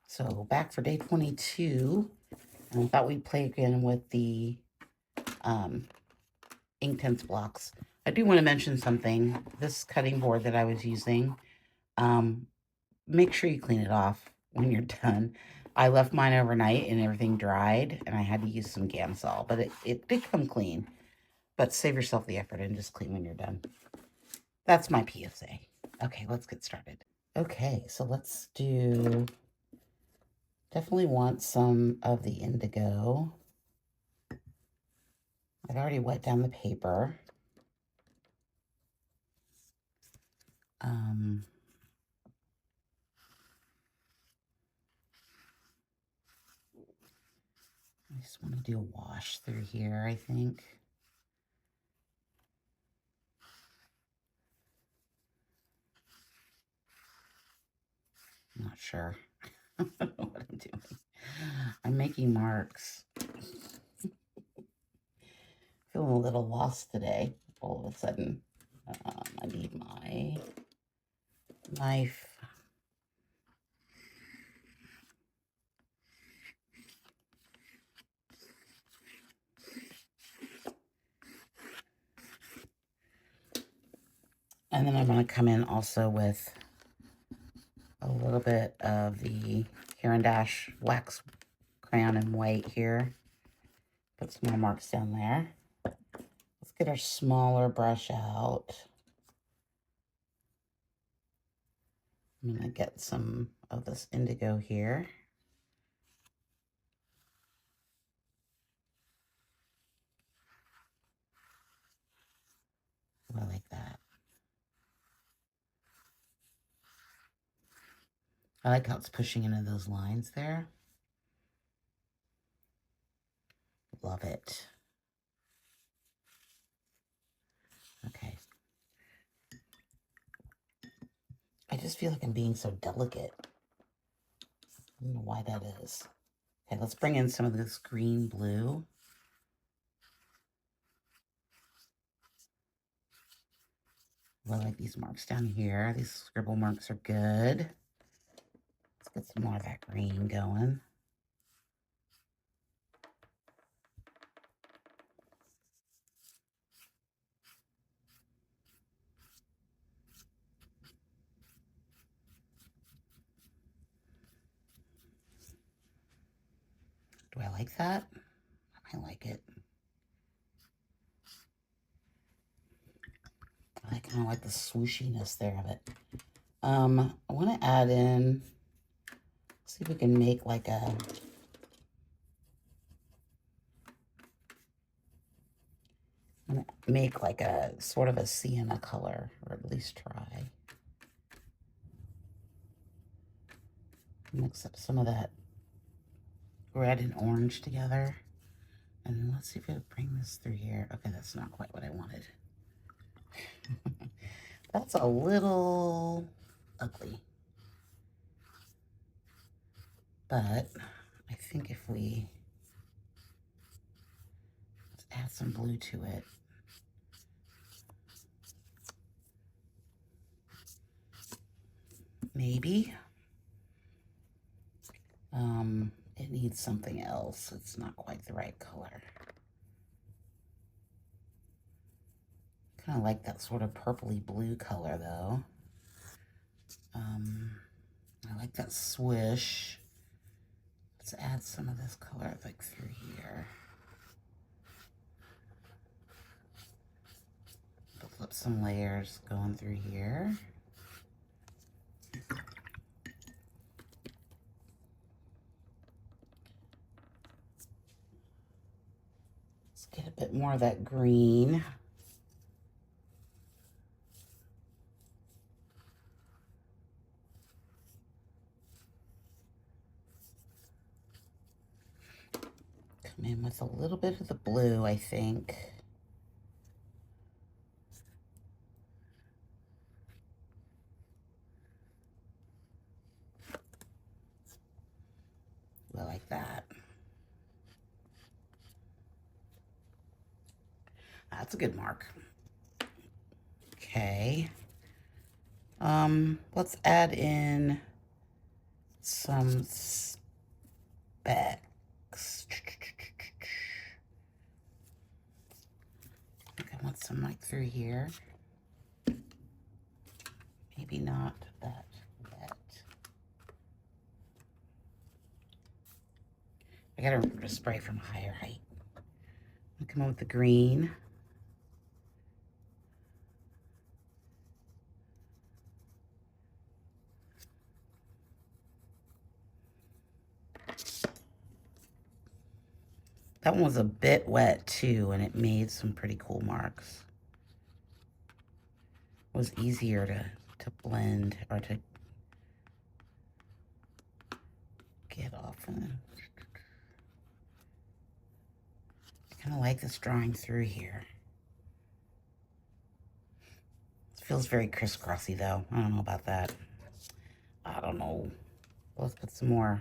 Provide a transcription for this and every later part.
So back for day 22, and I thought we'd play again with the Inktense blocks. I do want to mention something. This cutting board that I was using, make sure you clean it off when you're done. I left mine overnight and everything dried, and I had to use some Gamsol, but it did come clean. But save yourself the effort and just clean when you're done. That's my PSA. Okay, let's get started. Okay, so let's do, definitely want some of the indigo. I've already wet down the paper. I just want to do a wash through here, I think. I'm not sure. I don't know what I'm doing. I'm making marks. Feeling a little lost today. All of a sudden, I need my knife. And then I'm going to come in also with a little bit of the Caran d'Ache wax crayon in white here. Put some more marks down there. Let's get our smaller brush out. I'm going to get some of this indigo here. I like that. I like how it's pushing into those lines there. Love it. Okay. I just feel like I'm being so delicate. I don't know why that is. Okay, let's bring in some of this green blue. I like these marks down here. These scribble marks are good. Let's get some more of that green going. Do I like that? I like it. I kind of like the swooshiness there of it. I want to add in, see if we can make like a, I'm going to make like a sort of a sienna color, or at least try. Mix up some of that red and orange together. And then let's see if it'll bring this through here. Okay, that's not quite what I wanted. That's a little ugly. But I think if we, let's add some blue to it. Maybe. It needs something else. It's not quite the right color. Kind of like that sort of purpley blue color though. I like that swish. Let's add some of this color like through here. Build up some layers going through here. Let's get a bit more of that green. Come in with a little bit of the blue, I think. I like that. That's a good mark. Okay. Let's add in some Specks. I think I want some like through here. Maybe not that yet. I gotta remember to spray from a higher height. I'll come in with the green. That one was a bit wet too, and it made some pretty cool marks. It was easier to blend or to get off. I kind of like this drawing through here. It feels very crisscrossy though. I don't know about that. I don't know. Let's put some more.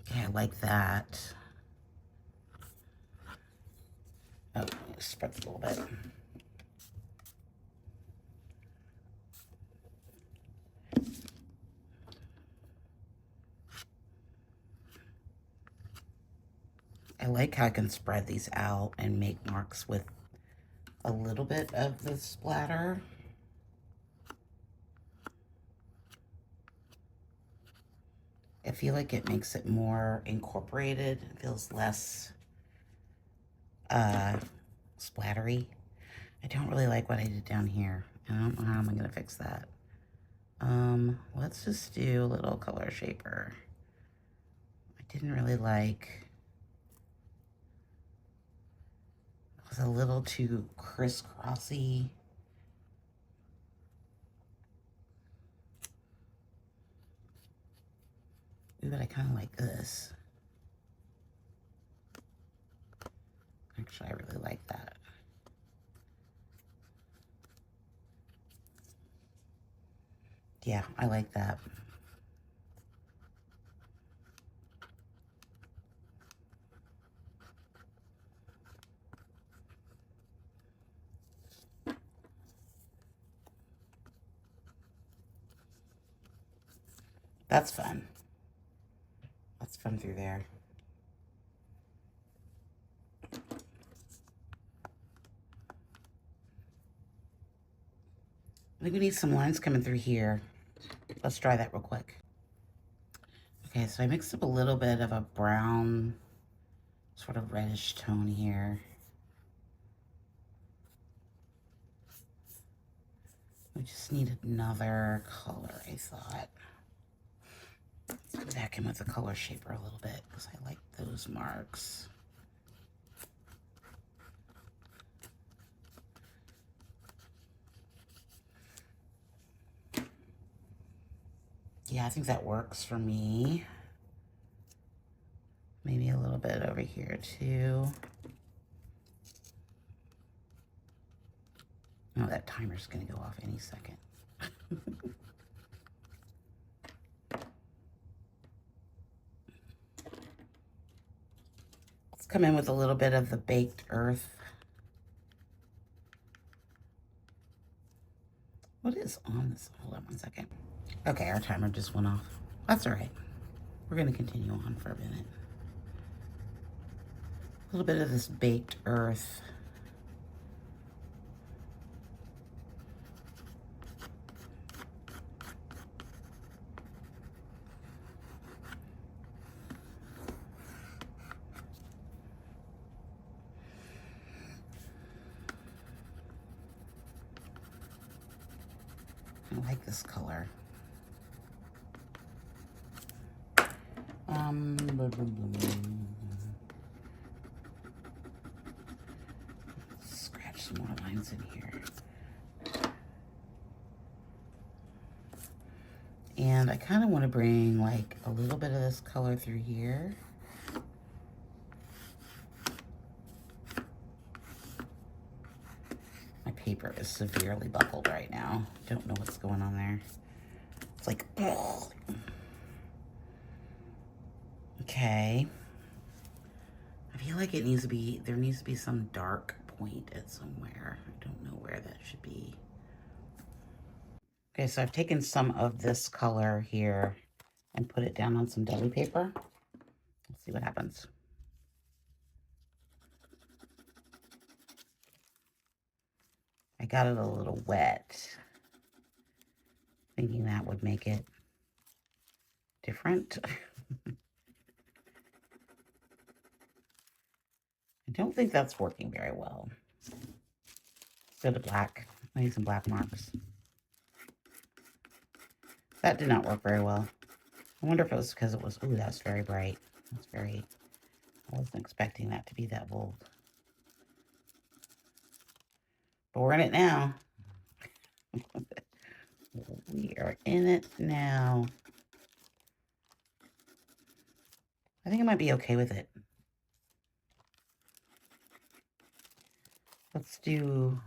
Okay, I like that. Oh, spread it a little bit. I like how I can spread these out and make marks with a little bit of the splatter. I feel like it makes it more incorporated. It feels less splattery. I don't really like what I did down here. I don't know how I'm gonna fix that. Let's just do a little color shaper. I didn't really like, it was a little too crisscrossy. Ooh, but I kind of like this. Actually, I really like that. Yeah, I like that. That's fun. That's fun through there. I think we need some lines coming through here. Let's try that real quick. Okay, so I mixed up a little bit of a brown, sort of reddish tone here. We just need another color, I thought. Let's go back in with the color shaper a little bit, because I like those marks. Yeah, I think that works for me. Maybe a little bit over here too. Oh, that timer's gonna go off any second. Let's come in with a little bit of the baked earth. What is on this? Hold on one second. Okay, our timer just went off. That's all right. We're gonna continue on for a minute. A little bit of this baked earth. I like this color. Scratch some more lines in here. And I kind of want to bring like a little bit of this color through here. paper is severely buckled right now. Don't know what's going on there. It's like, ugh. Okay. I feel like it needs to be, there needs to be some dark point at somewhere. I don't know where that should be. Okay, so I've taken some of this color here and put it down on some Deli paper. Let's see what happens. I got it a little wet, thinking that would make it different. I don't think that's working very well. Let's go to black. I need some black marks. That did not work very well. I wonder if it was because it was, ooh, that's very bright. That's very, I wasn't expecting that to be that bold. But we're in it now. We are in it now. I think I might be okay with it. Let's do...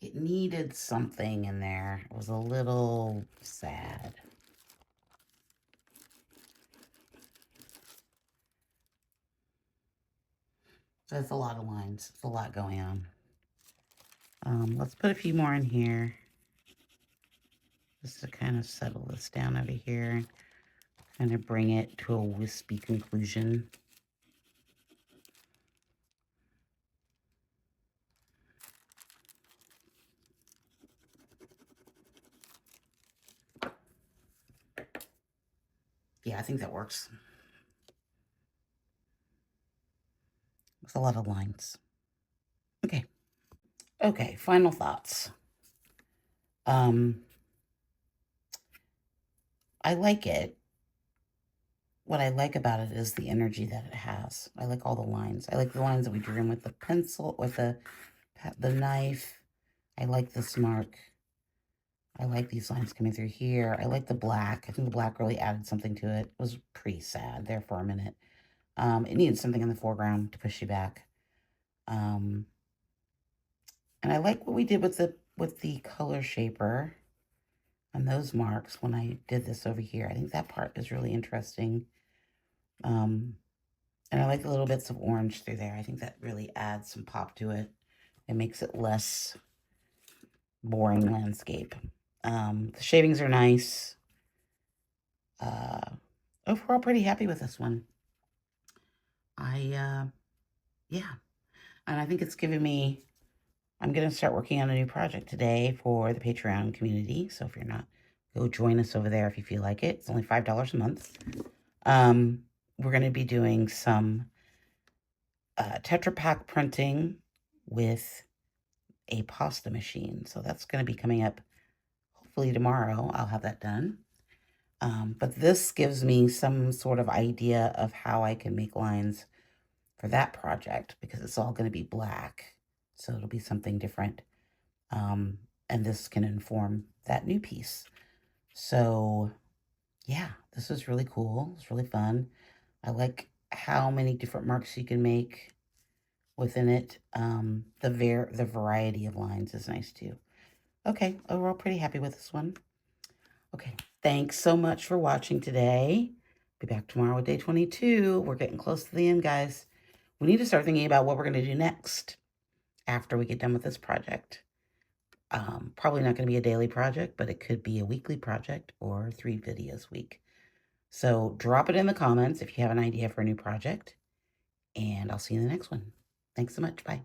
It needed something in there. It was a little sad. That's a lot of lines. It's a lot going on. Let's put a few more in here. Just to kind of settle this down over here. Kind of bring it to a wispy conclusion. Yeah, I think that works. It's a lot of lines. Okay. Okay, final thoughts. I like it. What I like about it is the energy that it has. I like all the lines. I like the lines that we drew in with the pencil, with the knife. I like this mark. I like these lines coming through here. I like the black. I think the black really added something to it. It was pretty sad there for a minute. It needed something in the foreground to push you back. And I like what we did with the color shaper on those marks when I did this over here. I think that part is really interesting. And I like the little bits of orange through there. I think that really adds some pop to it. It makes it less boring landscape. The shadings are nice. Overall, pretty happy with this one. Yeah. And I think it's given me, I'm going to start working on a new project today for the Patreon community. So if you're not, go join us over there if you feel like it. It's only $5 a month. We're going to be doing some Tetra Pak printing with a pasta machine. So that's going to be coming up hopefully tomorrow. I'll have that done. But this gives me some sort of idea of how I can make lines for that project because it's all going to be black. So it'll be something different. And this can inform that new piece. So yeah, this is really cool. It's really fun. I like how many different marks you can make within it. The variety of lines is nice too. Okay, overall pretty happy with this one. Okay, thanks so much for watching today. Be back tomorrow with day 22. We're getting close to the end, guys. We need to start thinking about what we're going to do next after we get done with this project. Probably not going to be a daily project, but it could be a weekly project or 3 videos a week. So drop it in the comments if you have an idea for a new project, and I'll see you in the next one. Thanks so much. Bye.